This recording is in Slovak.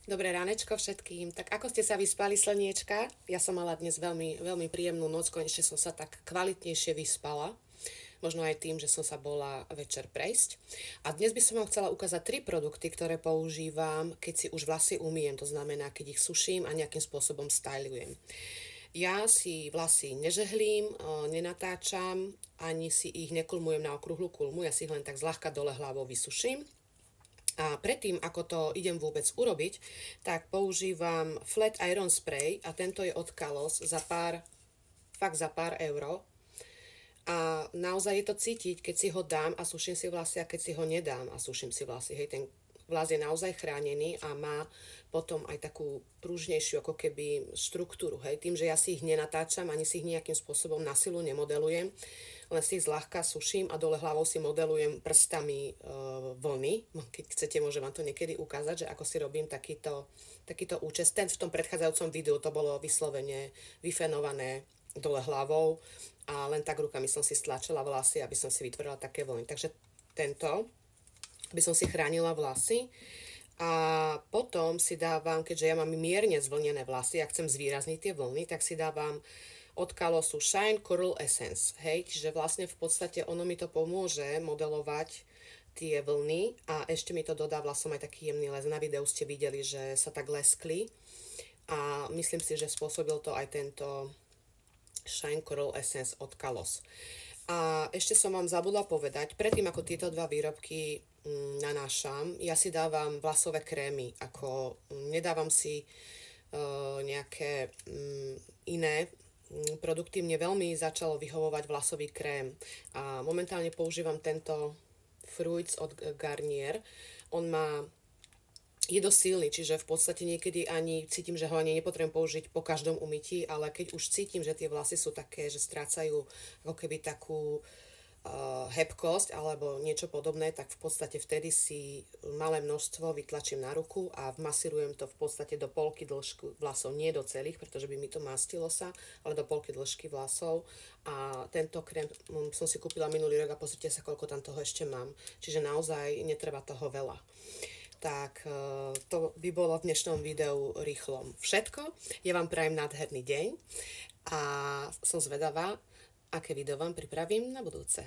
Dobré ránečko všetkým. Tak ako ste sa vyspali, slniečka? Ja som mala dnes veľmi, veľmi príjemnú noc, konečne som sa tak kvalitnejšie vyspala. Možno aj tým, že som sa bola večer prejsť. A dnes by som vám chcela ukázať 3 produkty, ktoré používam, keď si už vlasy umýjem. To znamená, keď ich suším a nejakým spôsobom stylujem. Ja si vlasy nežehlím, nenatáčam, ani si ich nekulmujem na okrúhlu kulmu. Ja si ich len tak zľahka dole hlavou vysuším. A predtým, ako to idem vôbec urobiť, tak používam Flat Iron Spray a tento je od Kalos fakt za pár euro. A naozaj je to cítiť, keď si ho dám a suším si vlasy a keď si ho nedám a suším si vlasy. Hej, ten vlas je naozaj chránený a má potom aj takú pružnejšiu ako keby štruktúru. Hej, tým, že ja si ich nenatáčam, ani si ich nejakým spôsobom na silu nemodelujem, len si ich zľahka suším a dole hlavou si modelujem prstami vlny. Keď chcete, môžem vám to niekedy ukázať, že ako si robím takýto účes. Ten v tom predchádzajúcom videu to bolo vyslovene vyfenované dole hlavou a len tak rukami som si stlačila vlasy, aby som si vytvorila také vlny. Takže tento by som si chránila vlasy. A potom si dávam, keďže ja mám mierne zvlnené vlasy, ja chcem zvýrazniť tie vlny, tak si dávam od Kalosu Shine Curl Essence. Hej, čiže vlastne v podstate ono mi to pomôže modelovať tie vlny a ešte mi to dodá vlasom aj taký jemný les. Na videu ste videli, že sa tak leskli a myslím si, že spôsobil to aj tento Shine Curl Essence od Kalos. A ešte som vám zabudla povedať, predtým ako tieto dva výrobky nanášam, ja si dávam vlasové krémy, ako nedávam si nejaké iné produkty. Mne veľmi začalo vyhovovať vlasový krém a momentálne používam tento Fruits od Garnier. Je dosť silný, čiže v podstate niekedy ani cítim, že ho ani nepotrebujem použiť po každom umytí, ale keď už cítim, že tie vlasy sú také, že strácajú ako keby takú hebkosť alebo niečo podobné, tak v podstate vtedy si malé množstvo vytlačím na ruku a vmasírujem to v podstate do polky dĺžky vlasov, nie do celých, pretože by mi to mastilo sa, ale do polky dĺžky vlasov. A tento krém som si kúpila minulý rok a pozrite sa, koľko tam toho ešte mám. Čiže naozaj netreba toho veľa. Tak to by bolo v dnešnom videu rýchlom všetko. Ja vám prajem nádherný deň a som zvedavá, aké video vám pripravím na budúce.